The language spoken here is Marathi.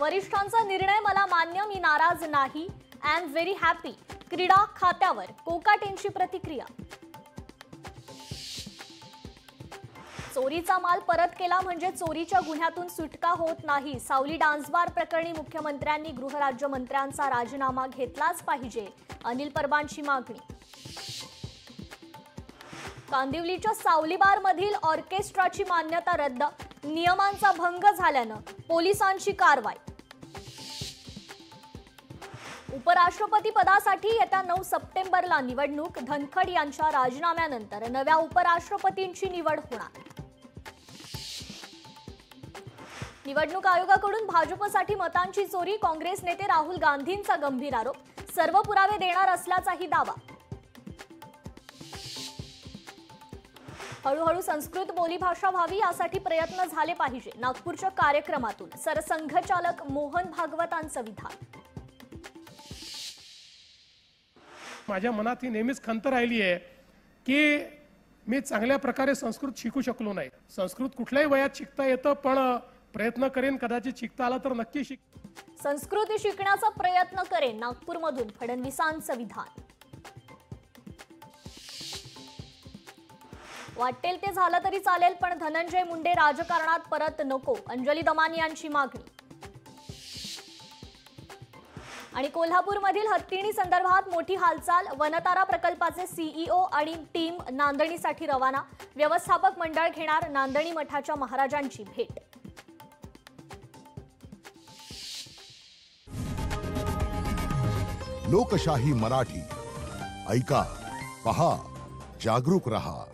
वरिष्ठांचा निर्णय मला मान्य, मी नाराज नाही. I am very happy. क्रीडा खात्यावर कोकाटेंची प्रतिक्रिया. चोरीचा माल परत केला म्हणजे चोरीच्या गुन्ह्यातून सुटका होत नाही. सावली डान्स बार प्रकरणी मुख्यमंत्र्यांनी गृहराज्यमंत्र्यांचा राजीनामा घेतलाच पाहिजे, अनिल परबांची मागणी. कांदिवलीच्या सावली बार मधील ऑर्केस्ट्राची मान्यता रद्द, नियमांचा भंग झाल्यानं पोलिसांची कारवाई. उपराष्ट्रपती पदासाठी येत्या 9 सप्टेंबरला निवडणूक. धनखड यांच्या राजीनाम्यानंतर नव्या उपराष्ट्रपतींची निवड होणार. निवडणूक आयोगाकडून भाजपसाठी मतांची चोरी, काँग्रेस नेते राहुल गांधींचा गंभीर आरोप. सर्व पुरावे देणार असल्याचाही दावा. हळूहळू संस्कृत बोलीभाषा व्हावी यासाठी प्रयत्न झाले पाहिजे. नागपूरच्या कार्यक्रमातून सरसंघचालक मोहन भागवतांचं विधान. माझ्या मनात ही नेहमीच खंत राहिली आहे की मी चांगल्या प्रकारे संस्कृत शिकू शकलो नाही. संस्कृत कुठल्याही वयात शिकता येतं, पण प्रयत्न करेन, कदाचित शिकता आला तर नक्की शिक. संस्कृत शिकण्याचा प्रयत्न करेन, नागपूरमधून फडणवीसांचं विधान. वाटेल ते झालं तरी चालेल, पण धनंजय मुंडे राजकारणात परत नको, अंजली दमानी यांची मागणी. आणि कोल्हापूरमधील हत्तीणी संदर्भात मोठी हालचाल. वनतारा प्रकल्पाचे सीईओ आणि टीम नांदणीसाठी रवाना. व्यवस्थापक मंडळ घेणार नांदणी मठाच्या महाराजांची भेट. लोकशाही मराठी ऐका, पहा, जागरूक रहा.